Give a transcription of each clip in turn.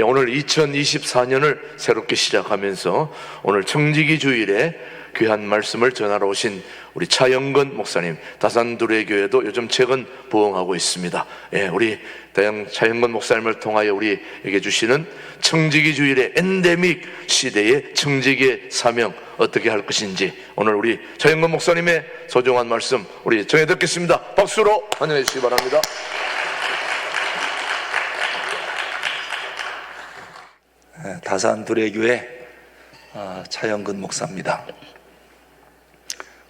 오늘 2024년을 새롭게 시작하면서 오늘 청지기 주일에 귀한 말씀을 전하러 오신 우리 차영건 목사님, 다산두레교회도 요즘 최근 부흥하고 있습니다. 우리 차영건 목사님을 통하여 우리에게 주시는 청지기 주일의 엔데믹 시대의 청지기의 사명 어떻게 할 것인지 오늘 우리 차영건 목사님의 소중한 말씀 우리 정해 듣겠습니다. 박수로 환영해 주시기 바랍니다. 다산두레교회 차영근 목사입니다.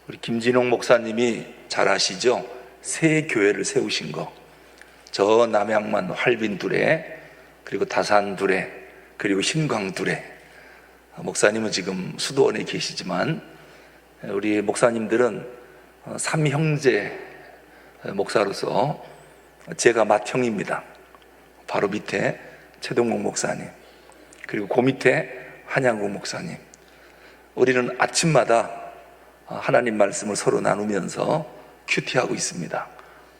우리 김진홍 목사님이 잘 아시죠? 새 교회를 세우신 거. 저 남양만 활빈두레, 그리고 다산두레, 그리고 신광두레. 목사님은 지금 수도원에 계시지만 우리 목사님들은 삼형제 목사로서 제가 맏형입니다. 바로 밑에 최동목 목사님, 그리고 그 밑에 한양국 목사님. 우리는 아침마다 하나님 말씀을 서로 나누면서 큐티하고 있습니다.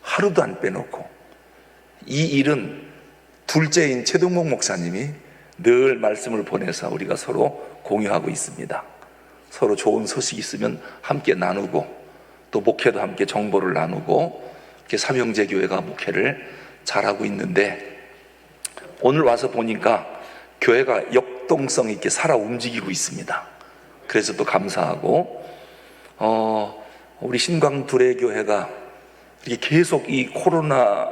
하루도 안 빼놓고. 이 일은 둘째인 최동목 목사님이 늘 말씀을 보내서 우리가 서로 공유하고 있습니다. 서로 좋은 소식이 있으면 함께 나누고, 또 목회도 함께 정보를 나누고, 이렇게 삼형제 교회가 목회를 잘하고 있는데, 오늘 와서 보니까 교회가 역동성 있게 살아 움직이고 있습니다. 그래서 또 감사하고, 우리 신광두레교회가 이렇게 계속 이 코로나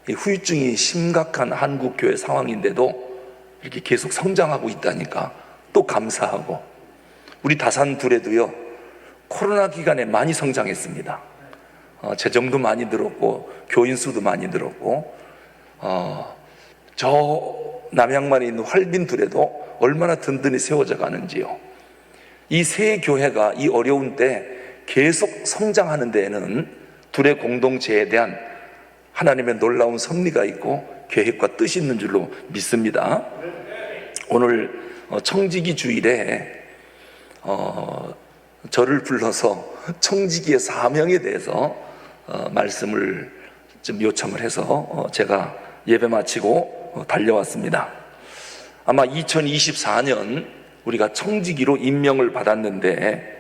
후유증이 심각한 한국교회 상황인데도 이렇게 계속 성장하고 있다니까 또 감사하고, 우리 다산두레도요 코로나 기간에 많이 성장했습니다. 재정도 많이 늘었고 교인 수도 많이 늘었고, 저 남양만에 있는 활빈두레도 얼마나 든든히 세워져 가는지요. 이 새 교회가 이 어려운 때 계속 성장하는 데에는 두레 공동체에 대한 하나님의 놀라운 섭리가 있고 계획과 뜻이 있는 줄로 믿습니다. 오늘 청지기 주일에 저를 불러서 청지기의 사명에 대해서 말씀을 좀 요청을 해서 제가 예배 마치고 달려왔습니다. 아마 2024년 우리가 청지기로 임명을 받았는데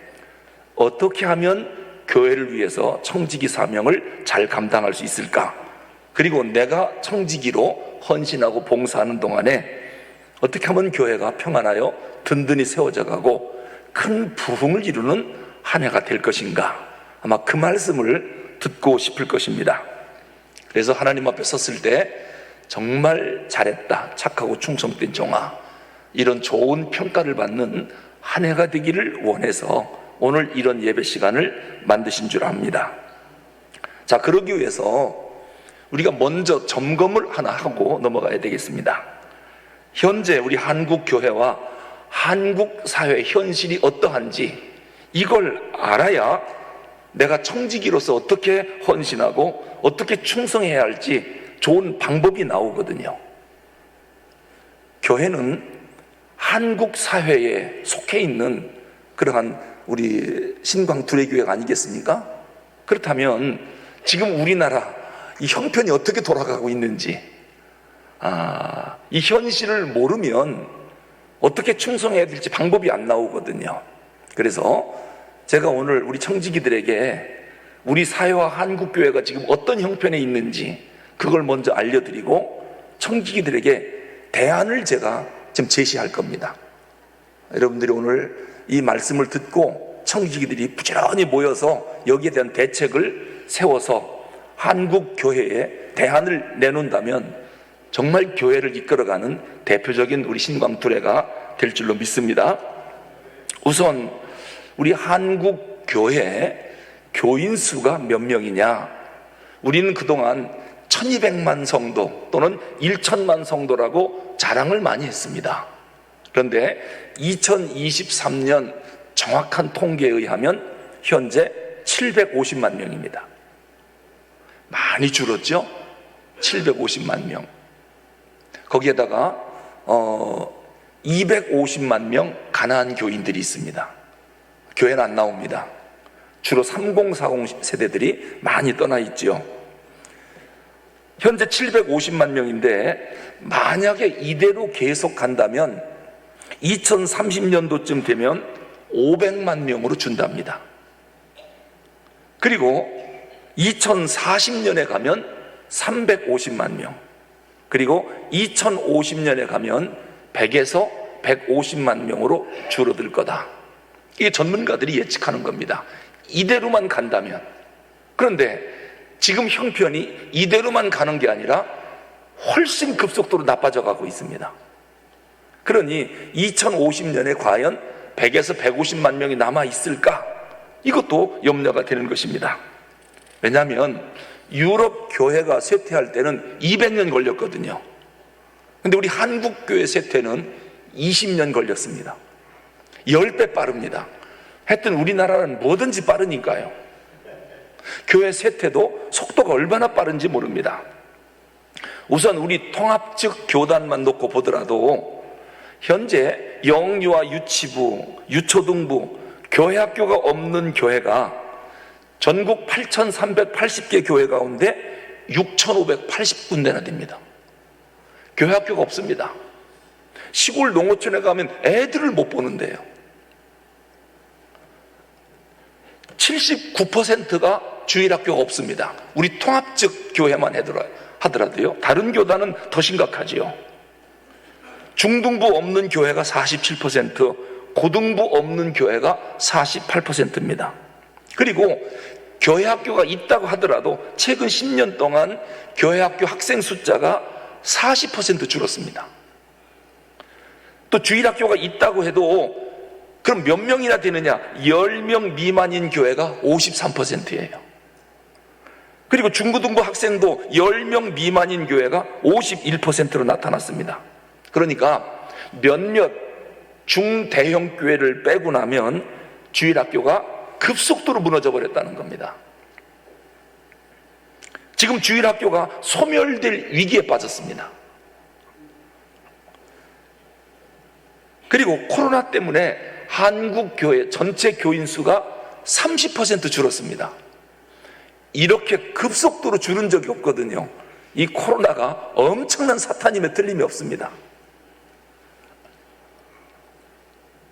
어떻게 하면 교회를 위해서 청지기 사명을 잘 감당할 수 있을까? 그리고 내가 청지기로 헌신하고 봉사하는 동안에 어떻게 하면 교회가 평안하여 든든히 세워져 가고 큰 부흥을 이루는 한 해가 될 것인가? 아마 그 말씀을 듣고 싶을 것입니다. 그래서 하나님 앞에 섰을 때 정말 잘했다, 착하고 충성된 종아, 이런 좋은 평가를 받는 한 해가 되기를 원해서 오늘 이런 예배 시간을 만드신 줄 압니다. 자, 그러기 위해서 우리가 먼저 점검을 하나 하고 넘어가야 되겠습니다. 현재 우리 한국 교회와 한국 사회의 현실이 어떠한지 이걸 알아야 내가 청지기로서 어떻게 헌신하고 어떻게 충성해야 할지 좋은 방법이 나오거든요. 교회는 한국 사회에 속해 있는 그러한 우리 신광두레교회가 아니겠습니까? 그렇다면 지금 우리나라 이 형편이 어떻게 돌아가고 있는지, 이 현실을 모르면 어떻게 충성해야 될지 방법이 안 나오거든요. 그래서 제가 오늘 우리 청지기들에게 우리 사회와 한국교회가 지금 어떤 형편에 있는지 그걸 먼저 알려드리고 청지기들에게 대안을 제가 지금 제시할 겁니다. 여러분들이 오늘 이 말씀을 듣고 청지기들이 부지런히 모여서 여기에 대한 대책을 세워서 한국 교회에 대안을 내놓는다면 정말 교회를 이끌어가는 대표적인 우리 신광두레가 될 줄로 믿습니다. 우선 우리 한국 교회 교인 수가 몇 명이냐? 우리는 그동안 1200만 성도 또는 1000만 성도라고 자랑을 많이 했습니다. 그런데 2023년 정확한 통계에 의하면 현재 750만 명입니다. 많이 줄었죠? 750만 명. 거기에다가 250만 명 가난한 교인들이 있습니다. 교회는 안 나옵니다. 주로 3040 세대들이 많이 떠나 있죠. 현재 750만 명인데 만약에 이대로 계속 간다면 2030년도쯤 되면 500만 명으로 준답니다. 그리고 2040년에 가면 350만 명, 그리고 2050년에 가면 100에서 150만 명으로 줄어들 거다. 이게 전문가들이 예측하는 겁니다. 이대로만 간다면. 그런데 지금 형편이 이대로만 가는 게 아니라 훨씬 급속도로 나빠져 가고 있습니다. 그러니 2050년에 과연 100에서 150만 명이 남아 있을까? 이것도 염려가 되는 것입니다. 왜냐하면 유럽 교회가 쇠퇴할 때는 200년 걸렸거든요. 근데 우리 한국 교회 쇠퇴는 20년 걸렸습니다. 10배 빠릅니다. 하여튼 우리나라는 뭐든지 빠르니까요. 교회 쇠퇴도 속도가 얼마나 빠른지 모릅니다. 우선 우리 통합적 교단만 놓고 보더라도 현재 영유아 유치부, 유초등부, 교회학교가 없는 교회가 전국 8,380개 교회 가운데 6,580군데나 됩니다. 교회학교가 없습니다. 시골 농어촌에 가면 애들을 못 보는데요. 79%가 주일학교가 없습니다. 우리 통합적 교회만 하더라도요. 다른 교단은 더 심각하지요. 중등부 없는 교회가 47%, 고등부 없는 교회가 48%입니다. 그리고 교회학교가 있다고 하더라도 최근 10년 동안 교회학교 학생 숫자가 40% 줄었습니다. 또 주일학교가 있다고 해도 그럼 몇 명이나 되느냐? 10명 미만인 교회가 53%예요. 그리고 중고등부 학생도 10명 미만인 교회가 51%로 나타났습니다. 그러니까 몇몇 중대형 교회를 빼고 나면 주일학교가 급속도로 무너져 버렸다는 겁니다. 지금 주일학교가 소멸될 위기에 빠졌습니다. 그리고 코로나 때문에 한국 교회 전체 교인 수가 30% 줄었습니다. 이렇게 급속도로 줄은 적이 없거든요. 이 코로나가 엄청난 사탄임에 틀림이 없습니다.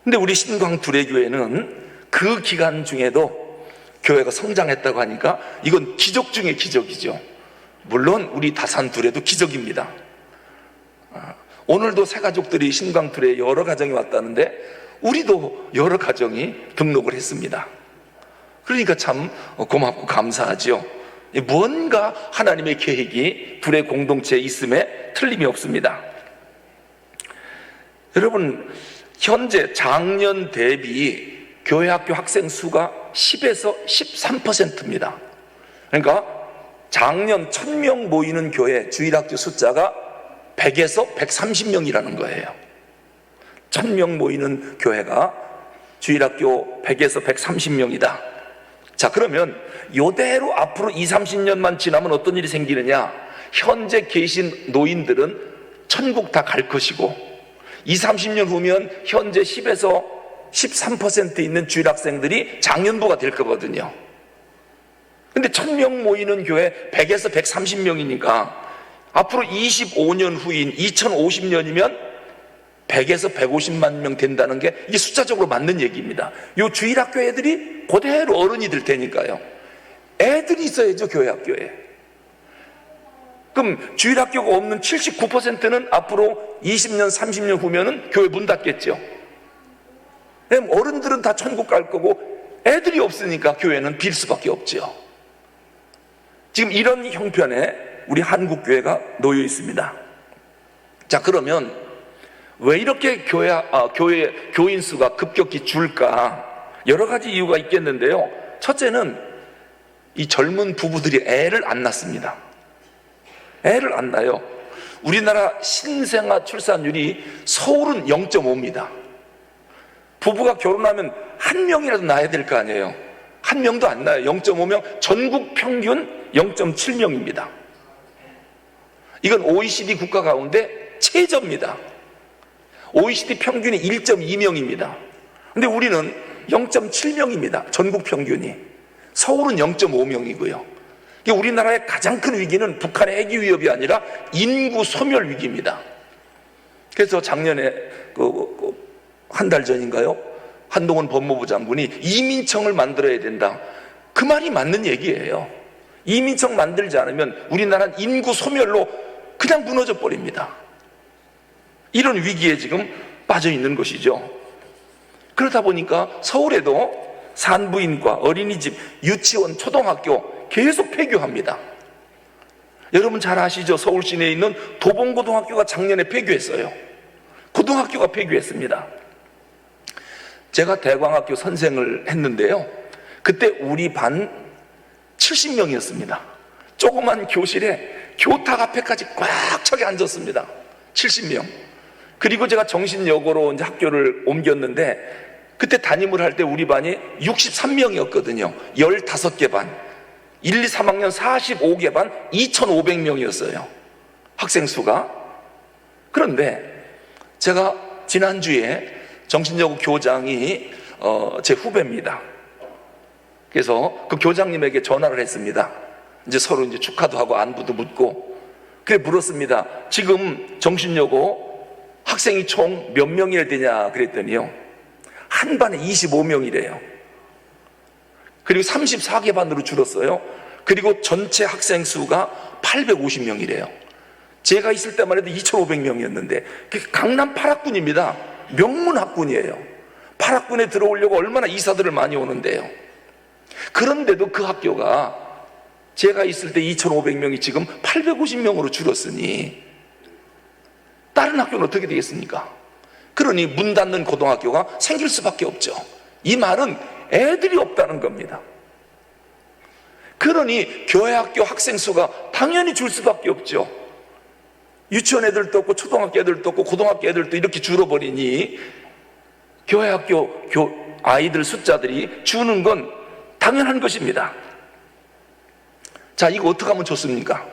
근데 우리 신광두레교회는 그 기간 중에도 교회가 성장했다고 하니까 이건 기적 중의 기적이죠. 물론 우리 다산두레도 기적입니다. 오늘도 새 가족들이 신광두레 여러 가정이 왔다는데 우리도 여러 가정이 등록을 했습니다. 그러니까 참 고맙고 감사하지요. 뭔가 하나님의 계획이 두레 공동체에 있음에 틀림이 없습니다. 여러분, 현재 작년 대비 교회학교 학생 수가 10에서 13%입니다. 그러니까 작년 1000명 모이는 교회 주일학교 숫자가 100에서 130명이라는 거예요. 1000명 모이는 교회가 주일학교 100에서 130명이다. 자, 그러면 이대로 앞으로 20-30년만 지나면 어떤 일이 생기느냐? 현재 계신 노인들은 천국 다 갈 것이고 20-30년 후면 현재 10에서 13% 있는 주일학생들이 장년부가 될 거거든요. 근데 1000명 모이는 교회 100에서 130명이니까 앞으로 25년 후인 2050년이면 100에서 150만 명 된다는 게 이게 숫자적으로 맞는 얘기입니다. 요 주일학교 애들이 그대로 어른이 될 테니까요. 애들이 있어야죠, 교회학교에. 그럼 주일학교가 없는 79%는 앞으로 20년, 30년 후면은 교회 문 닫겠죠. 어른들은 다 천국 갈 거고 애들이 없으니까 교회는 빌 수밖에 없죠. 지금 이런 형편에 우리 한국교회가 놓여 있습니다. 자, 그러면 왜 이렇게 교회 교인 수가 급격히 줄까? 여러 가지 이유가 있겠는데요. 첫째는 이 젊은 부부들이 애를 안 낳습니다. 애를 안 낳아요. 우리나라 신생아 출산율이 서울은 0.5입니다. 부부가 결혼하면 한 명이라도 낳아야 될 거 아니에요. 한 명도 안 낳아요. 0.5명, 전국 평균 0.7명입니다. 이건 OECD 국가 가운데 최저입니다. OECD 평균이 1.2명입니다. 근데 우리는 0.7명입니다. 전국 평균이. 서울은 0.5명이고요. 우리나라의 가장 큰 위기는 북한의 핵 위협이 아니라 인구 소멸 위기입니다. 그래서 작년에 한 달 전인가요? 한동훈 법무부 장군이 이민청을 만들어야 된다. 그 말이 맞는 얘기예요. 이민청 만들지 않으면 우리나라는 인구 소멸로 그냥 무너져 버립니다. 이런 위기에 지금 빠져 있는 것이죠. 그러다 보니까 서울에도 산부인과, 어린이집, 유치원, 초등학교 계속 폐교합니다. 여러분 잘 아시죠? 서울 시내에 있는 도봉고등학교가 작년에 폐교했어요. 고등학교가 폐교했습니다. 제가 대광학교 선생을 했는데요, 그때 우리 반 70명이었습니다. 조그만 교실에 교탁 앞에까지 꽉 차게 앉았습니다. 70명. 그리고 제가 정신여고로 이제 학교를 옮겼는데, 그때 담임을 할 때 우리 반이 63명이었거든요. 15개 반. 1, 2, 3학년 45개 반 2,500명이었어요. 학생 수가. 그런데 제가 지난주에 정신여고 교장이 제 후배입니다. 그래서 그 교장님에게 전화를 했습니다. 이제 서로 이제 축하도 하고 안부도 묻고. 그래 물었습니다. 지금 정신여고 학생이 총 몇 명이나 되냐 그랬더니요, 한 반에 25명이래요. 그리고 34개 반으로 줄었어요. 그리고 전체 학생 수가 850명이래요. 제가 있을 때만 해도 2,500명이었는데 강남 8학군입니다. 명문 학군이에요. 8학군에 들어오려고 얼마나 이사들을 많이 오는데요. 그런데도 그 학교가 제가 있을 때 2,500명이 지금 850명으로 줄었으니 다른 학교는 어떻게 되겠습니까? 그러니 문 닫는 고등학교가 생길 수밖에 없죠. 이 말은 애들이 없다는 겁니다. 그러니 교회학교 학생 수가 당연히 줄 수밖에 없죠. 유치원 애들도 없고 초등학교 애들도 없고 고등학교 애들도 이렇게 줄어버리니 교회학교 아이들 숫자들이 주는 건 당연한 것입니다. 자, 이거 어떻게 하면 좋습니까?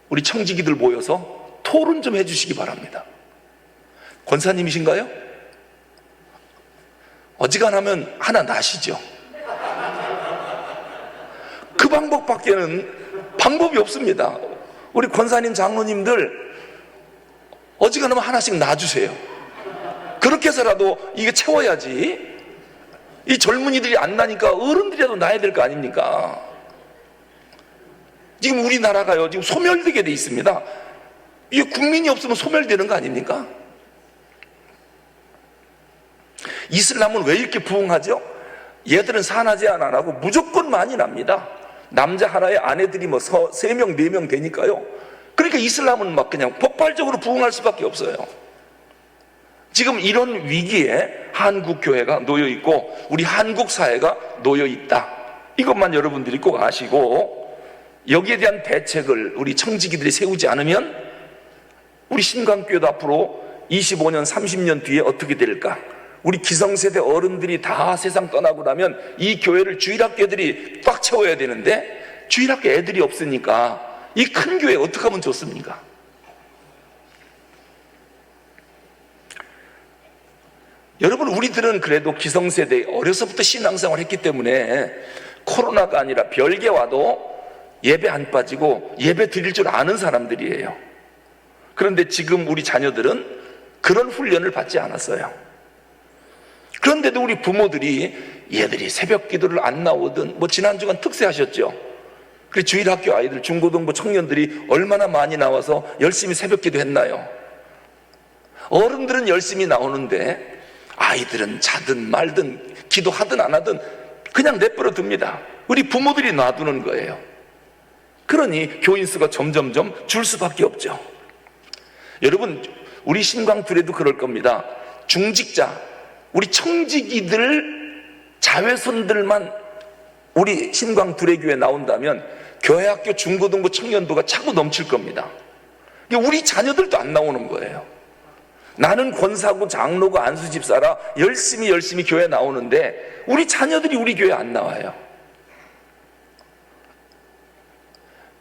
우리 청지기들 모여서 토론 좀 해주시기 바랍니다. 권사님이신가요? 어지간하면 하나 나시죠. 그 방법밖에는 방법이 없습니다. 우리 권사님, 장로님들 어지간하면 하나씩 놔주세요. 그렇게 해서라도 이게 채워야지. 이 젊은이들이 안 나니까 어른들이라도 나야 될 거 아닙니까? 지금 우리나라가요, 지금 소멸되게 돼 있습니다. 이게 국민이 없으면 소멸되는 거 아닙니까? 이슬람은 왜 이렇게 부흥하죠? 얘들은 산하 제한 안 하고 무조건 많이 납니다. 남자 하나에 아내들이 뭐 3명, 4명 되니까요. 그러니까 이슬람은 막 그냥 폭발적으로 부흥할 수밖에 없어요. 지금 이런 위기에 한국 교회가 놓여 있고 우리 한국 사회가 놓여 있다. 이것만 여러분들이 꼭 아시고, 여기에 대한 대책을 우리 청지기들이 세우지 않으면 우리 신강교회도 앞으로 25년, 30년 뒤에 어떻게 될까? 우리 기성세대 어른들이 다 세상 떠나고 나면 이 교회를 주일학교들이 꽉 채워야 되는데 주일학교 애들이 없으니까 이 큰 교회 어떻게 하면 좋습니까? 여러분, 우리들은 그래도 기성세대 어려서부터 신앙생활 했기 때문에 코로나가 아니라 별게 와도 예배 안 빠지고 예배 드릴 줄 아는 사람들이에요. 그런데 지금 우리 자녀들은 그런 훈련을 받지 않았어요. 그런데도 우리 부모들이 얘들이 새벽 기도를 안 나오든, 뭐 지난주간 특세하셨죠. 그리고 주일학교 아이들, 중고등부 청년들이 얼마나 많이 나와서 열심히 새벽 기도 했나요? 어른들은 열심히 나오는데 아이들은 자든 말든 기도하든 안 하든 그냥 내버려 둡니다. 우리 부모들이 놔두는 거예요. 그러니 교인 수가 점점점 줄 수밖에 없죠. 여러분, 우리 신광둘에도 그럴 겁니다. 중직자, 우리 청지기들, 자외선들만 우리 신광두레교회 나온다면 교회학교 중고등부 청년부가 차고 넘칠 겁니다. 우리 자녀들도 안 나오는 거예요. 나는 권사고 장로고 안수집사라 열심히 교회 나오는데 우리 자녀들이 우리 교회 안 나와요.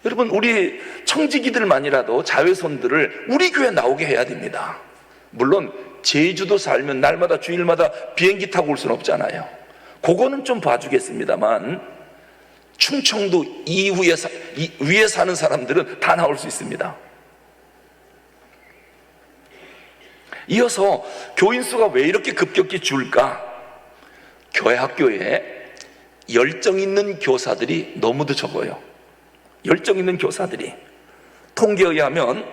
여러분, 우리 청지기들만이라도 자외선들을 우리 교회 나오게 해야 됩니다. 물론 제주도 살면 날마다 주일마다 비행기 타고 올 수는 없잖아요. 그거는 좀 봐주겠습니다만 충청도 위에 사는 사람들은 다 나올 수 있습니다. 이어서 교인 수가 왜 이렇게 급격히 줄까? 교회 학교에 열정 있는 교사들이 너무도 적어요. 열정 있는 교사들이. 통계에 의하면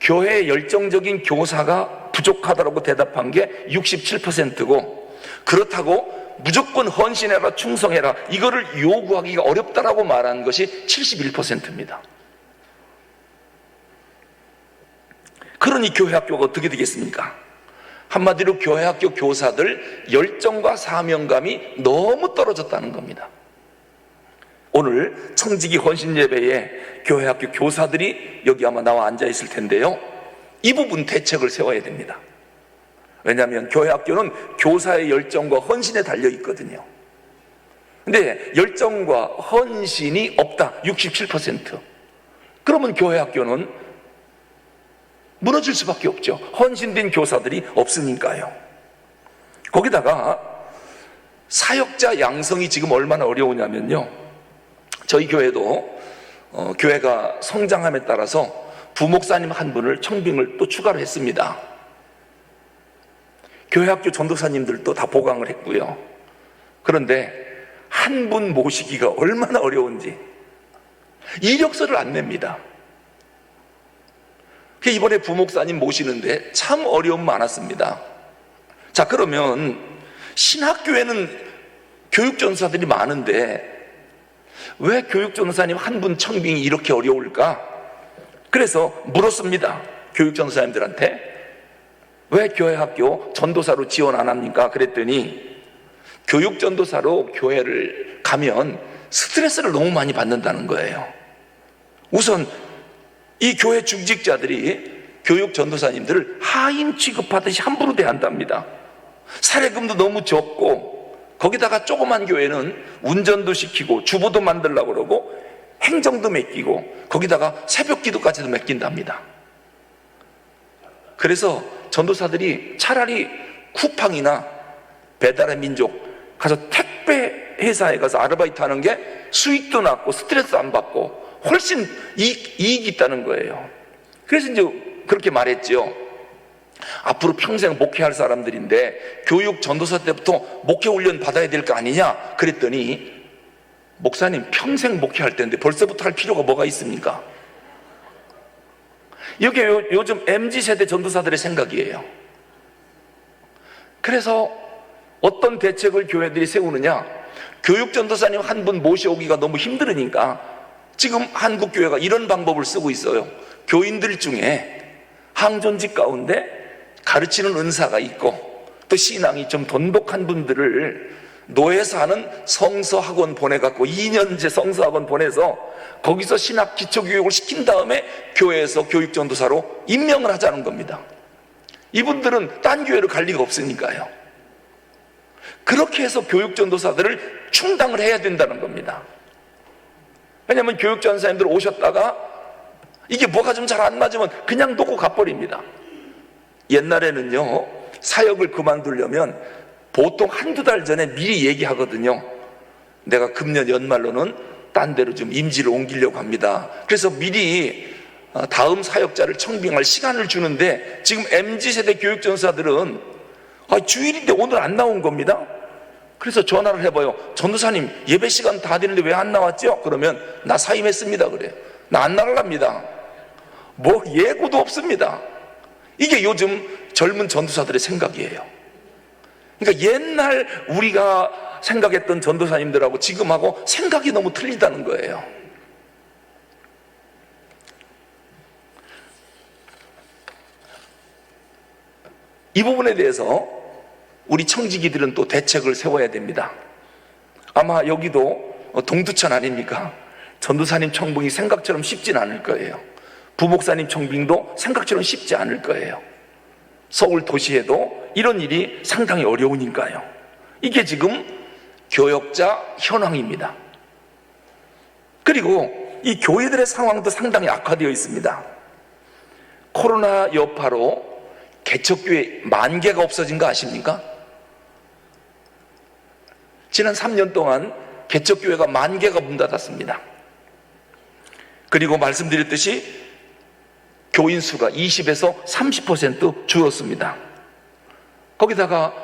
교회에 열정적인 교사가 부족하다고 대답한 게 67%고, 그렇다고 무조건 헌신해라, 충성해라, 이거를 요구하기가 어렵다라고 말한 것이 71%입니다. 그러니 교회 학교가 어떻게 되겠습니까? 한마디로 교회 학교 교사들 열정과 사명감이 너무 떨어졌다는 겁니다. 오늘 청지기 헌신 예배에 교회 학교 교사들이 여기 아마 나와 앉아 있을 텐데요, 이 부분 대책을 세워야 됩니다. 왜냐하면 교회 학교는 교사의 열정과 헌신에 달려 있거든요. 근데 열정과 헌신이 없다, 67%. 그러면 교회 학교는 무너질 수밖에 없죠. 헌신된 교사들이 없으니까요. 거기다가 사역자 양성이 지금 얼마나 어려우냐면요, 저희 교회도 교회가 성장함에 따라서 부목사님 한 분을 청빙을 또 추가로 했습니다. 교회 학교 전도사님들도 다 보강을 했고요. 그런데 한 분 모시기가 얼마나 어려운지 이력서를 안 냅니다. 이번에 부목사님 모시는데 참 어려움 많았습니다. 자, 그러면 신학교에는 교육전사들이 많은데 왜 교육전사님 한 분 청빙이 이렇게 어려울까? 그래서 물었습니다. 교육전사님들한테 왜 교회 학교 전도사로 지원 안 합니까? 그랬더니 교육전도사로 교회를 가면 스트레스를 너무 많이 받는다는 거예요. 우선 이 교회 중직자들이 교육 전도사님들을 하인 취급하듯이 함부로 대한답니다. 사례금도 너무 적고, 거기다가 조그만 교회는 운전도 시키고 주보도 만들려고 그러고 행정도 맡기고 거기다가 새벽 기도까지도 맡긴답니다. 그래서 전도사들이 차라리 쿠팡이나 배달의 민족 가서 택배 회사에 가서 아르바이트 하는 게 수익도 낮고 스트레스 안 받고 훨씬 이익이 있다는 거예요. 그래서 이제 그렇게 말했죠. 앞으로 평생 목회할 사람들인데 교육 전도사 때부터 목회 훈련 받아야 될 거 아니냐? 그랬더니 목사님 평생 목회할 때인데 벌써부터 할 필요가 뭐가 있습니까? 이게 요즘 MZ세대 전도사들의 생각이에요. 그래서 어떤 대책을 교회들이 세우느냐? 교육 전도사님 한 분 모셔오기가 너무 힘들으니까 지금 한국 교회가 이런 방법을 쓰고 있어요. 교인들 중에 항존직 가운데 가르치는 은사가 있고 또 신앙이 좀 돈독한 분들을 노예에서 하는 성서학원 보내갖고 2년제 성서학원 보내서 거기서 신학 기초교육을 시킨 다음에 교회에서 교육전도사로 임명을 하자는 겁니다. 이분들은 딴 교회로 갈 리가 없으니까요. 그렇게 해서 교육전도사들을 충당을 해야 된다는 겁니다. 왜냐하면 교육전사님들 오셨다가 이게 뭐가 좀 잘 안 맞으면 그냥 놓고 가버립니다. 옛날에는요, 사역을 그만두려면 보통 한두 달 전에 미리 얘기하거든요. 내가 금년 연말로는 딴 데로 좀 임지를 옮기려고 합니다. 그래서 미리 다음 사역자를 청빙할 시간을 주는데 지금 MZ세대 교육전사들은 주일인데 오늘 안 나온 겁니다. 그래서 전화를 해봐요. 전도사님 예배 시간 다 되는데 왜 안 나왔죠? 그러면 나 사임했습니다 그래요. 나 안 나갈랍니다. 뭐 예고도 없습니다. 이게 요즘 젊은 전도사들의 생각이에요. 그러니까 옛날 우리가 생각했던 전도사님들하고 지금하고 생각이 너무 틀리다는 거예요. 이 부분에 대해서 우리 청지기들은 또 대책을 세워야 됩니다. 아마 여기도 동두천 아닙니까? 전도사님 청빙이 생각처럼 쉽진 않을 거예요. 부목사님 청빙도 생각처럼 쉽지 않을 거예요. 서울 도시에도 이런 일이 상당히 어려우니까요. 이게 지금 교역자 현황입니다. 그리고 이 교회들의 상황도 상당히 악화되어 있습니다. 코로나 여파로 개척교회 10,000개가 없어진 거 아십니까? 지난 3년 동안 개척교회가 10,000개가 문 닫았습니다. 그리고 말씀드렸듯이 교인 수가 20에서 30% 줄었습니다. 거기다가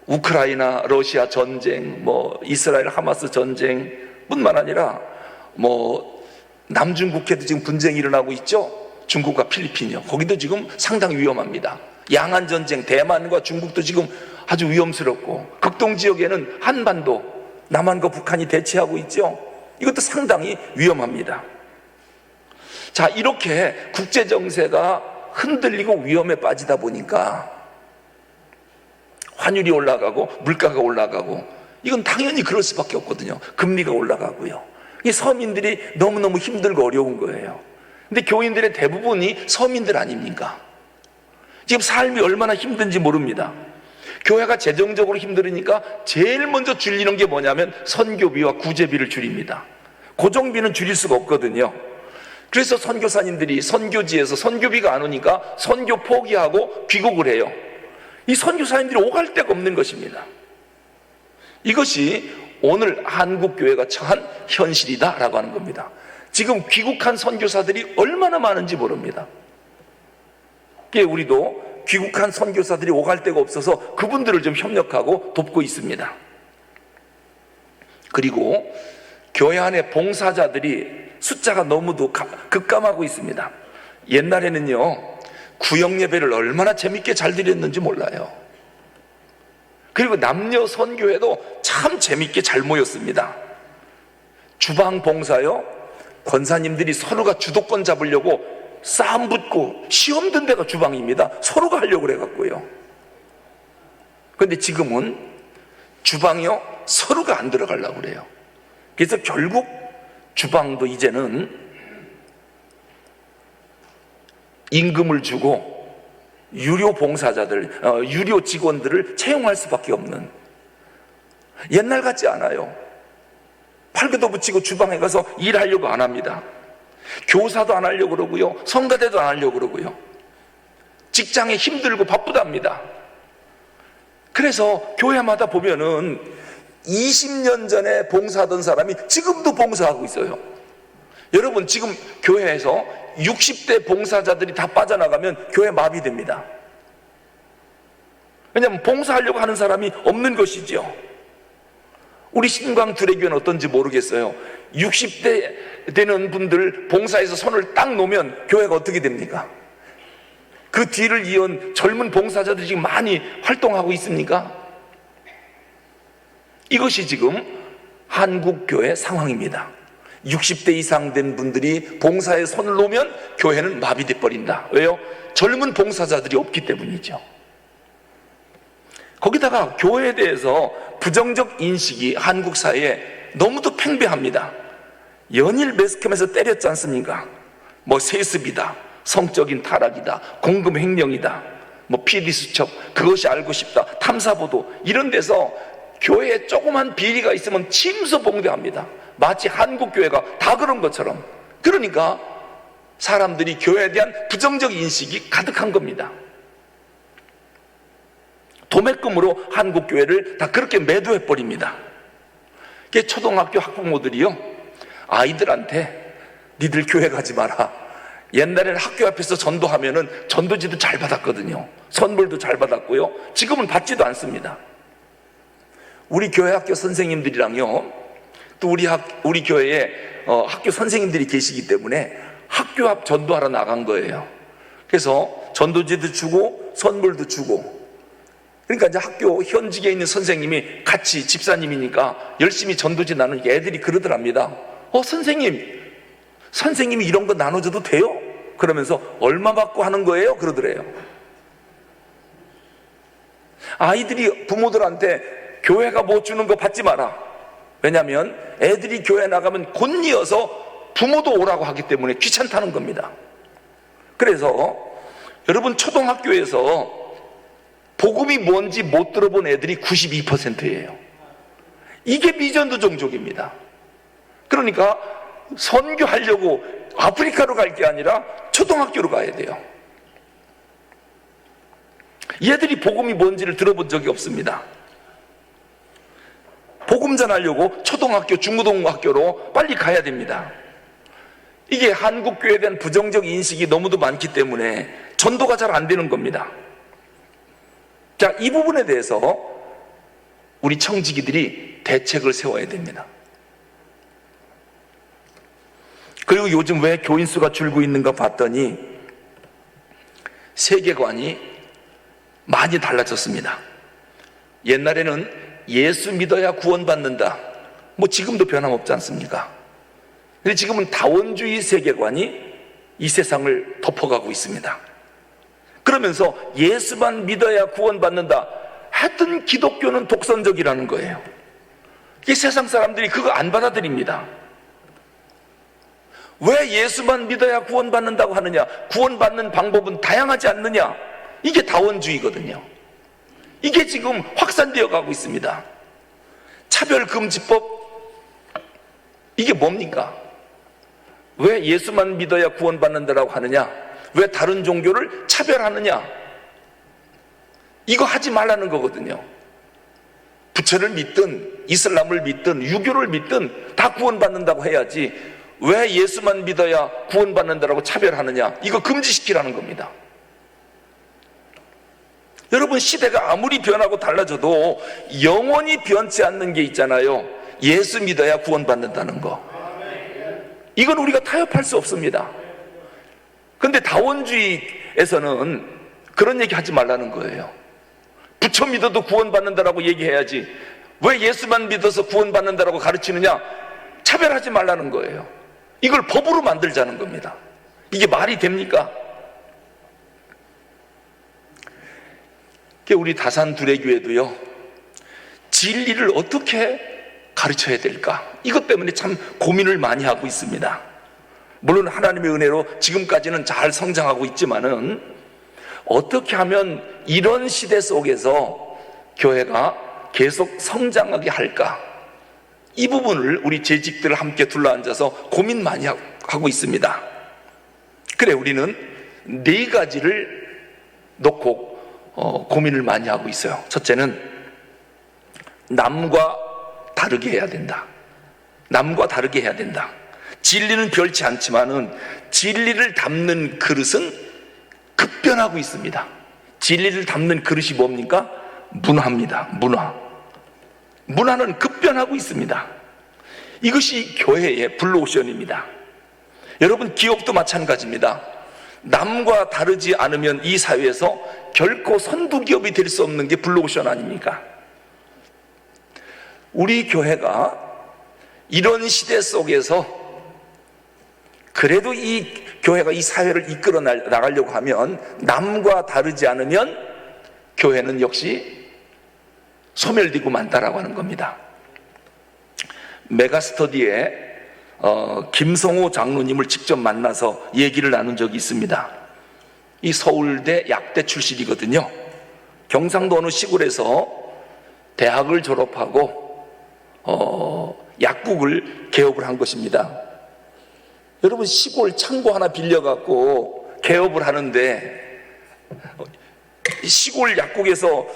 우크라이나 러시아 전쟁, 이스라엘 하마스 전쟁 뿐만 아니라 남중국해도 지금 분쟁이 일어나고 있죠. 중국과 필리핀이요. 거기도 지금 상당히 위험합니다. 양안 전쟁, 대만과 중국도 지금 아주 위험스럽고, 극동 지역에는 한반도, 남한과 북한이 대치하고 있죠. 이것도 상당히 위험합니다. 자, 이렇게 국제 정세가 흔들리고 위험에 빠지다 보니까 환율이 올라가고 물가가 올라가고, 이건 당연히 그럴 수밖에 없거든요. 금리가 올라가고요. 이 서민들이 너무너무 힘들고 어려운 거예요. 근데 교인들의 대부분이 서민들 아닙니까? 지금 삶이 얼마나 힘든지 모릅니다. 교회가 재정적으로 힘들으니까 제일 먼저 줄이는 게 뭐냐면 선교비와 구제비를 줄입니다. 고정비는 줄일 수가 없거든요. 그래서 선교사님들이 선교지에서 선교비가 안 오니까 선교 포기하고 귀국을 해요. 이 선교사님들이 오갈 데가 없는 것입니다. 이것이 오늘 한국교회가 처한 현실이다라고 하는 겁니다. 지금 귀국한 선교사들이 얼마나 많은지 모릅니다. 우리도 귀국한 선교사들이 오갈 데가 없어서 그분들을 좀 협력하고 돕고 있습니다. 그리고 교회 안에 봉사자들이 숫자가 너무도 급감하고 있습니다. 옛날에는요, 구역 예배를 얼마나 재밌게 잘 드렸는지 몰라요. 그리고 남녀 선교회도 참 재밌게 잘 모였습니다. 주방 봉사요, 권사님들이 서로가 주도권 잡으려고 싸움 붙고 시험 든 데가 주방입니다. 서로가 하려고 그래갖고요. 그런데 지금은 주방이요, 서로가 안 들어가려고 그래요. 그래서 결국 주방도 이제는 임금을 주고 유료 봉사자들, 유료 직원들을 채용할 수밖에 없는, 옛날 같지 않아요. 팔굽도 붙이고 주방에 가서 일하려고 안 합니다. 교사도 안 하려고 그러고요, 성가대도 안 하려고 그러고요. 직장에 힘들고 바쁘답니다. 그래서 교회마다 보면은 20년 전에 봉사하던 사람이 지금도 봉사하고 있어요. 여러분, 지금 교회에서 60대 봉사자들이 다 빠져나가면 교회 마비됩니다. 왜냐하면 봉사하려고 하는 사람이 없는 것이죠. 우리 신광두레교회는 어떤지 모르겠어요. 60대 되는 분들 봉사에서 손을 딱 놓으면 교회가 어떻게 됩니까? 그 뒤를 이은 젊은 봉사자들이 지금 많이 활동하고 있습니까? 이것이 지금 한국교회 상황입니다. 60대 이상 된 분들이 봉사에 손을 놓으면 교회는 마비돼 버린다. 왜요? 젊은 봉사자들이 없기 때문이죠. 거기다가 교회에 대해서 부정적 인식이 한국 사회에 너무도 팽배합니다. 연일 매스컴에서 때렸지 않습니까? 세습이다, 성적인 타락이다, 공금 횡령이다, PD수첩, 그것이 알고 싶다, 탐사보도, 이런 데서 교회에 조그만 비리가 있으면 침소봉대합니다. 마치 한국교회가 다 그런 것처럼. 그러니까 사람들이 교회에 대한 부정적 인식이 가득한 겁니다. 도매금으로 한국교회를 다 그렇게 매도해버립니다. 초등학교 학부모들이요, 아이들한테 니들 교회 가지 마라. 옛날에는 학교 앞에서 전도하면은 전도지도 잘 받았거든요. 선물도 잘 받았고요. 지금은 받지도 않습니다. 우리 교회 학교 선생님들이랑요, 또 우리 교회에 학교 선생님들이 계시기 때문에 학교 앞 전도하러 나간 거예요. 그래서 전도지도 주고 선물도 주고, 그러니까 이제 학교 현직에 있는 선생님이 같이 집사님이니까 열심히 전도지 나누니까 애들이 그러더랍니다. 선생님이 이런 거 나눠줘도 돼요? 그러면서 얼마 받고 하는 거예요? 그러더래요. 아이들이 부모들한테 교회가 뭐 주는 거 받지 마라. 왜냐하면 애들이 교회 나가면 곤이어서 부모도 오라고 하기 때문에 귀찮다는 겁니다. 그래서 여러분, 초등학교에서 복음이 뭔지 못 들어본 애들이 92%예요. 이게 미전도 종족입니다. 그러니까 선교하려고 아프리카로 갈 게 아니라 초등학교로 가야 돼요. 얘들이 복음이 뭔지를 들어본 적이 없습니다. 복음 전하려고 초등학교, 중고등학교로 빨리 가야 됩니다. 이게 한국 교회에 대한 부정적 인식이 너무도 많기 때문에 전도가 잘 안 되는 겁니다. 자, 이 부분에 대해서 우리 청지기들이 대책을 세워야 됩니다. 그리고 요즘 왜 교인 수가 줄고 있는가 봤더니 세계관이 많이 달라졌습니다. 옛날에는 예수 믿어야 구원받는다. 뭐 지금도 변함없지 않습니까? 근데 지금은 다원주의 세계관이 이 세상을 덮어가고 있습니다. 그러면서 예수만 믿어야 구원받는다. 하여튼 기독교는 독선적이라는 거예요. 이 세상 사람들이 그거 안 받아들입니다. 왜 예수만 믿어야 구원받는다고 하느냐? 구원받는 방법은 다양하지 않느냐? 이게 다원주의거든요. 이게 지금 확산되어 가고 있습니다. 차별금지법, 이게 뭡니까? 왜 예수만 믿어야 구원받는다라고 하느냐? 왜 다른 종교를 차별하느냐? 이거 하지 말라는 거거든요. 부처를 믿든 이슬람을 믿든 유교를 믿든 다 구원받는다고 해야지 왜 예수만 믿어야 구원받는다라고 차별하느냐? 이거 금지시키라는 겁니다. 여러분, 시대가 아무리 변하고 달라져도 영원히 변치 않는 게 있잖아요. 예수 믿어야 구원받는다는 거. 이건 우리가 타협할 수 없습니다. 그런데 다원주의에서는 그런 얘기 하지 말라는 거예요. 부처 믿어도 구원받는다라고 얘기해야지 왜 예수만 믿어서 구원받는다라고 가르치느냐? 차별하지 말라는 거예요. 이걸 법으로 만들자는 겁니다. 이게 말이 됩니까? 우리 다산 두레교회도요, 진리를 어떻게 가르쳐야 될까? 이것 때문에 참 고민을 많이 하고 있습니다. 물론 하나님의 은혜로 지금까지는 잘 성장하고 있지만은 어떻게 하면 이런 시대 속에서 교회가 계속 성장하게 할까? 이 부분을 우리 재직들 함께 둘러앉아서 고민 많이 하고 있습니다. 그래, 우리는 4가지를 놓고 고민을 많이 하고 있어요. 첫째는 남과 다르게 해야 된다. 남과 다르게 해야 된다. 진리는 별치 않지만은 진리를 담는 그릇은 급변하고 있습니다. 진리를 담는 그릇이 뭡니까? 문화입니다. 문화는 급변하고 있습니다. 이것이 교회의 블루오션입니다. 여러분, 기업도 마찬가지입니다. 남과 다르지 않으면 이 사회에서 결코 선두기업이 될 수 없는 게 블루오션 아닙니까? 우리 교회가 이런 시대 속에서 그래도 이 교회가 이 사회를 이끌어 나가려고 하면 남과 다르지 않으면 교회는 역시 소멸되고 만다라고 하는 겁니다. 메가스터디에 김성호 장로님을 직접 만나서 얘기를 나눈 적이 있습니다. 이 서울대 약대 출신이거든요. 경상도 어느 시골에서 대학을 졸업하고 약국을 개업을 한 것입니다. 여러분, 시골 창고 하나 빌려갖고 개업을 하는데 시골 약국에서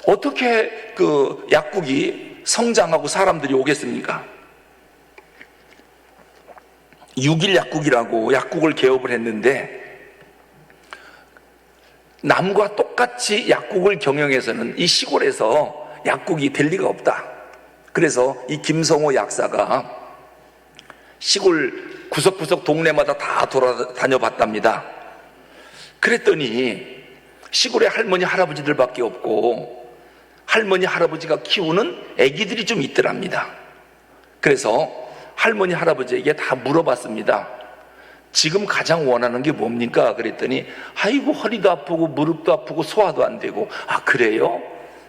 어떻게 그 약국이 성장하고 사람들이 오겠습니까? 6일 약국이라고 약국을 개업을 했는데 남과 똑같이 약국을 경영해서는 이 시골에서 약국이 될 리가 없다. 그래서 이 김성호 약사가 시골 구석구석 동네마다 다 돌아다녀 봤답니다. 그랬더니 시골에 할머니 할아버지들밖에 없고 할머니 할아버지가 키우는 아기들이 좀 있더랍니다. 그래서 할머니 할아버지에게 다 물어봤습니다. 지금 가장 원하는 게 뭡니까? 그랬더니 아이고, 허리도 아프고 무릎도 아프고 소화도 안 되고. 아, 그래요?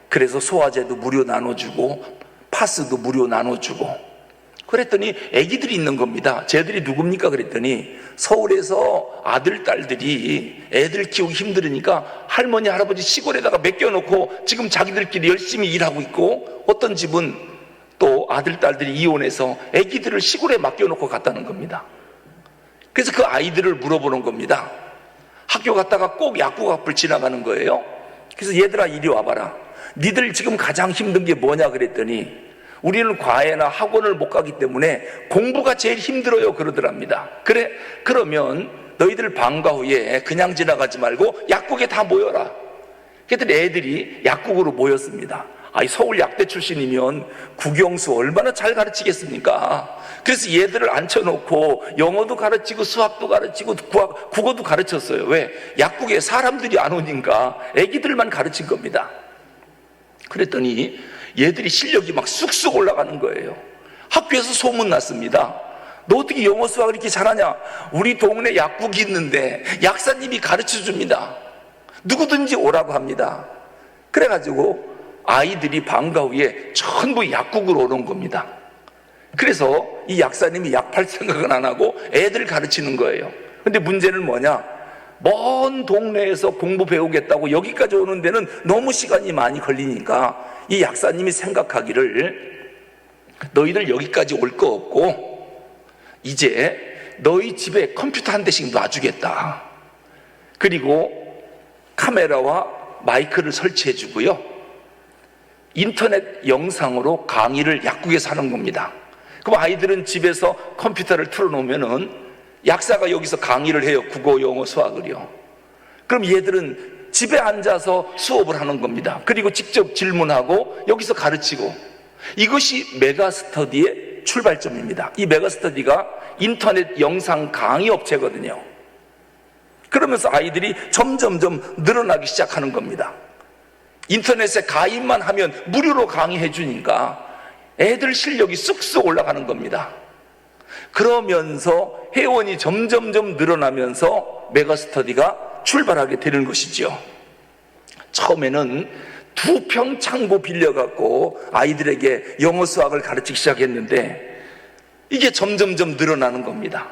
그래서 소화제도 무료 나눠주고 파스도 무료 나눠주고. 그랬더니 아기들이 있는 겁니다. 쟤들이 누굽니까? 그랬더니 서울에서 아들 딸들이 애들 키우기 힘들으니까 할머니 할아버지 시골에다가 맡겨놓고 지금 자기들끼리 열심히 일하고 있고, 어떤 집은 또 아들 딸들이 이혼해서 아기들을 시골에 맡겨놓고 갔다는 겁니다. 그래서 그 아이들을 물어보는 겁니다. 학교 갔다가 꼭 약국 앞을 지나가는 거예요. 그래서 얘들아, 이리 와봐라. 니들 지금 가장 힘든 게 뭐냐 그랬더니 우리는 과외나 학원을 못 가기 때문에 공부가 제일 힘들어요 그러더랍니다. 그래, 그러면 너희들 방과 후에 그냥 지나가지 말고 약국에 다 모여라. 그랬더니 애들이 약국으로 모였습니다. 아이, 서울 약대 출신이면 국영수 얼마나 잘 가르치겠습니까? 그래서 얘들을 앉혀놓고 영어도 가르치고 수학도 가르치고 국어도 가르쳤어요. 왜? 약국에 사람들이 안 오니까 애기들만 가르친 겁니다. 그랬더니 얘들이 실력이 막 쑥쑥 올라가는 거예요. 학교에서 소문났습니다. 너 어떻게 영어 수학을 이렇게 잘하냐? 우리 동네 약국이 있는데 약사님이 가르쳐줍니다. 누구든지 오라고 합니다. 그래가지고 아이들이 방과 후에 전부 약국으로 오는 겁니다. 그래서 이 약사님이 약 팔 생각은 안 하고 애들 가르치는 거예요. 근데 문제는 뭐냐? 먼 동네에서 공부 배우겠다고 여기까지 오는 데는 너무 시간이 많이 걸리니까 이 약사님이 생각하기를 너희들 여기까지 올 거 없고 이제 너희 집에 컴퓨터 한 대씩 놔주겠다. 그리고 카메라와 마이크를 설치해 주고요. 인터넷 영상으로 강의를 약국에서 하는 겁니다. 그럼 아이들은 집에서 컴퓨터를 틀어놓으면은 약사가 여기서 강의를 해요. 국어, 영어, 수학을요. 그럼 얘들은 집에 앉아서 수업을 하는 겁니다. 그리고 직접 질문하고 여기서 가르치고, 이것이 메가스터디의 출발점입니다. 이 메가스터디가 인터넷 영상 강의 업체거든요. 그러면서 아이들이 점점점 늘어나기 시작하는 겁니다. 인터넷에 가입만 하면 무료로 강의해 주니까 애들 실력이 쑥쑥 올라가는 겁니다. 그러면서 회원이 점점점 늘어나면서 메가스터디가 출발하게 되는 것이죠. 처음에는 2평 창고 빌려갖고 아이들에게 영어 수학을 가르치기 시작했는데 이게 점점점 늘어나는 겁니다.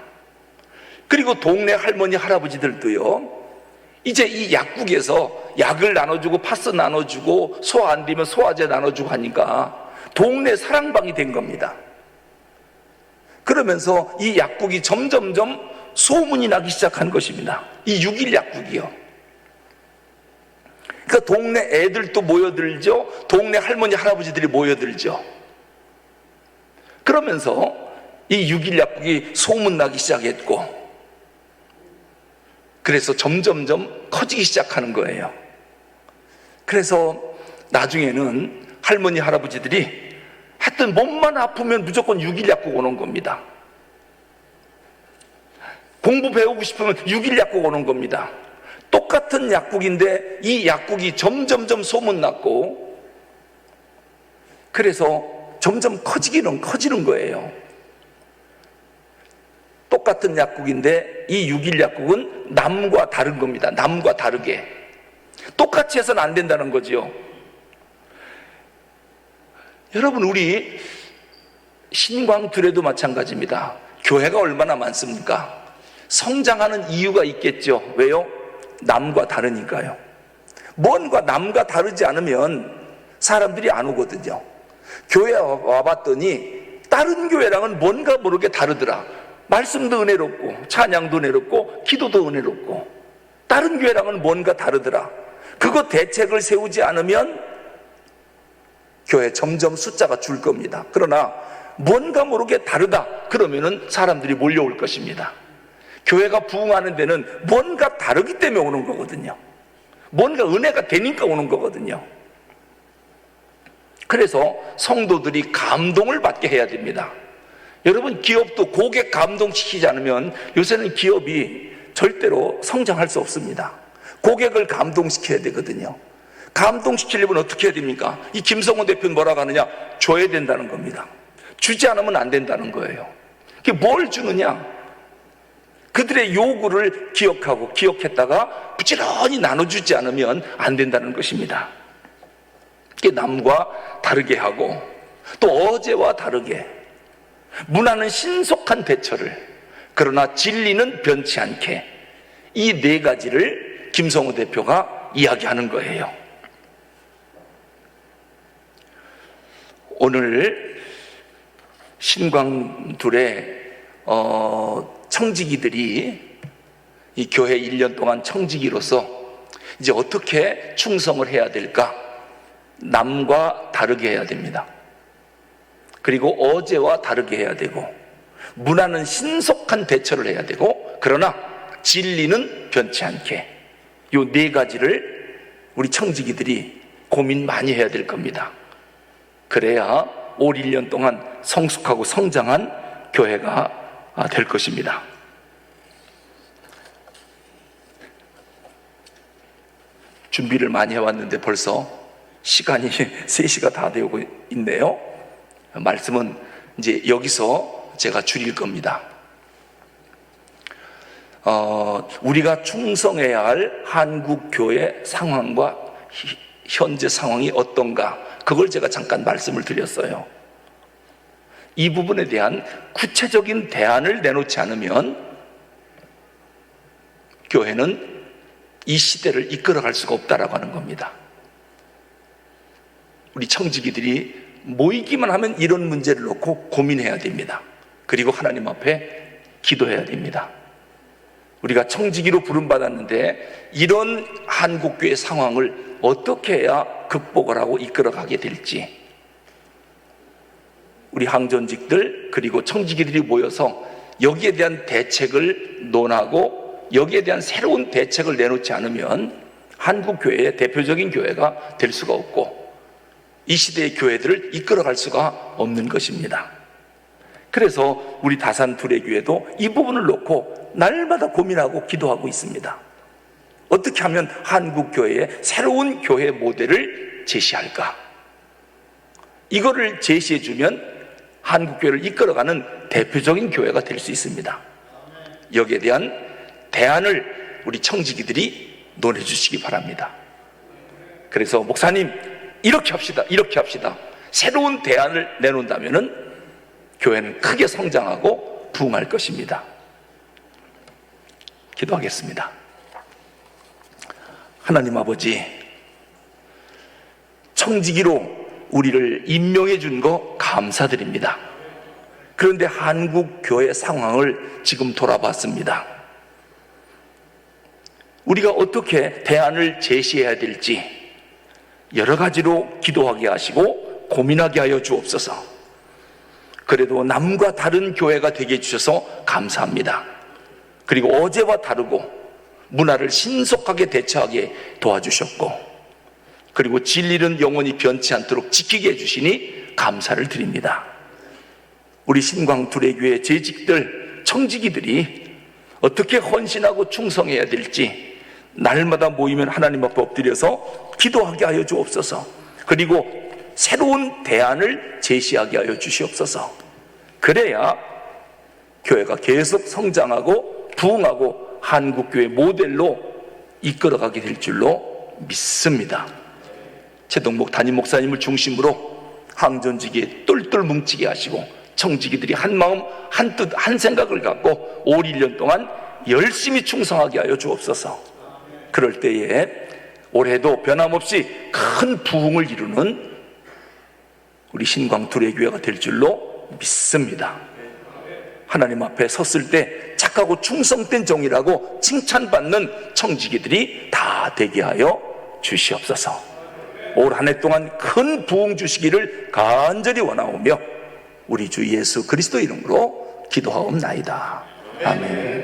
그리고 동네 할머니 할아버지들도요, 이제 이 약국에서 약을 나눠주고 파스 나눠주고 소화 안 되면 소화제 나눠주고 하니까 동네 사랑방이 된 겁니다. 그러면서 이 약국이 점점점 소문이 나기 시작한 것입니다. 이 6일 약국이요. 그러니까 동네 애들도 모여들죠. 동네 할머니 할아버지들이 모여들죠. 그러면서 이 6일 약국이 소문나기 시작했고, 그래서 점점점 커지기 시작하는 거예요. 그래서 나중에는 할머니 할아버지들이 하여튼 몸만 아프면 무조건 6일 약국 오는 겁니다. 공부 배우고 싶으면 6일 약국 오는 겁니다. 똑같은 약국인데 이 약국이 점점점 소문났고, 그래서 점점 커지는 거예요. 똑같은 약국인데 이 6일 약국은 남과 다른 겁니다. 남과 다르게. 똑같이 해서는 안 된다는 거지요. 여러분, 우리 신광둘에도 마찬가지입니다. 교회가 얼마나 많습니까? 성장하는 이유가 있겠죠. 왜요? 남과 다르니까요. 뭔가 남과 다르지 않으면 사람들이 안 오거든요. 교회 와봤더니 다른 교회랑은 뭔가 모르게 다르더라. 말씀도 은혜롭고 찬양도 은혜롭고 기도도 은혜롭고 다른 교회랑은 뭔가 다르더라. 그거 대책을 세우지 않으면 교회 점점 숫자가 줄 겁니다. 그러나 뭔가 모르게 다르다 그러면은 사람들이 몰려올 것입니다. 교회가 부흥하는 데는 뭔가 다르기 때문에 오는 거거든요. 뭔가 은혜가 되니까 오는 거거든요. 그래서 성도들이 감동을 받게 해야 됩니다. 여러분, 기업도 고객 감동시키지 않으면 요새는 기업이 절대로 성장할 수 없습니다. 고객을 감동시켜야 되거든요. 감동시키려면 어떻게 해야 됩니까? 이 김성호 대표는 뭐라고 하느냐? 줘야 된다는 겁니다. 주지 않으면 안 된다는 거예요. 그게 뭘 주느냐? 그들의 요구를 기억했다가 부지런히 나눠주지 않으면 안 된다는 것입니다. 그게 남과 다르게 하고 또 어제와 다르게 문화는 신속한 대처를, 그러나 진리는 변치 않게, 이 네 가지를 김성호 대표가 이야기하는 거예요. 오늘 신광둘의 청지기들이 이 교회 1년 동안 청지기로서 이제 어떻게 충성을 해야 될까, 남과 다르게 해야 됩니다. 그리고 어제와 다르게 해야 되고, 문화는 신속한 대처를 해야 되고, 그러나 진리는 변치 않게, 요 네 가지를 우리 청지기들이 고민 많이 해야 될 겁니다. 그래야 올 1년 동안 성숙하고 성장한 교회가 될 것입니다. 준비를 많이 해왔는데 벌써 시간이 3시가 다 되고 있네요. 말씀은 이제 여기서 제가 줄일 겁니다. 우리가 충성해야 할 한국교회 상황과 현재 상황이 어떤가, 그걸 제가 잠깐 말씀을 드렸어요. 이 부분에 대한 구체적인 대안을 내놓지 않으면 교회는 이 시대를 이끌어갈 수가 없다라고 하는 겁니다. 우리 청지기들이 모이기만 하면 이런 문제를 놓고 고민해야 됩니다. 그리고 하나님 앞에 기도해야 됩니다. 우리가 청지기로 부름받았는데 이런 한국교회 상황을 어떻게 해야 극복을 하고 이끌어가게 될지, 우리 항전직들 그리고 청지기들이 모여서 여기에 대한 대책을 논하고 여기에 대한 새로운 대책을 내놓지 않으면 한국교회의 대표적인 교회가 될 수가 없고 이 시대의 교회들을 이끌어갈 수가 없는 것입니다. 그래서 우리 다산 두레교회도 이 부분을 놓고 날마다 고민하고 기도하고 있습니다. 어떻게 하면 한국교회의 새로운 교회 모델을 제시할까? 이거를 제시해주면 한국교회를 이끌어가는 대표적인 교회가 될 수 있습니다. 여기에 대한 대안을 우리 청지기들이 논해 주시기 바랍니다. 그래서 목사님, 이렇게 합시다, 이렇게 합시다. 새로운 대안을 내놓는다면은 교회는 크게 성장하고 부흥할 것입니다. 기도하겠습니다. 하나님 아버지, 청지기로 우리를 임명해 준 거 감사드립니다. 그런데 한국 교회 상황을 지금 돌아봤습니다. 우리가 어떻게 대안을 제시해야 될지 여러 가지로 기도하게 하시고 고민하게 하여 주옵소서. 그래도 남과 다른 교회가 되게 해주셔서 감사합니다. 그리고 어제와 다르고 문화를 신속하게 대처하게 도와주셨고, 그리고 진리는 영원히 변치 않도록 지키게 해주시니 감사를 드립니다. 우리 신광두레교회 재직들, 청지기들이 어떻게 헌신하고 충성해야 될지 날마다 모이면 하나님 앞에 엎드려서 기도하게 하여 주옵소서. 그리고 새로운 대안을 제시하게 하여 주시옵소서. 그래야 교회가 계속 성장하고 부흥하고 한국교회 모델로 이끌어가게 될 줄로 믿습니다. 최동목 담임 목사님을 중심으로 항전지기에 똘똘 뭉치게 하시고 청지기들이 한 마음 한 뜻 한 생각을 갖고 올 1년 동안 열심히 충성하게 하여 주옵소서. 그럴 때에 올해도 변함없이 큰 부흥을 이루는 우리 신광두레교회가 될 줄로 믿습니다. 하나님 앞에 섰을 때 착하고 충성된 종이라고 칭찬받는 청지기들이 다 되게 하여 주시옵소서. 올 한 해 동안 큰 부흥 주시기를 간절히 원하오며 우리 주 예수 그리스도 이름으로 기도하옵나이다. 아멘.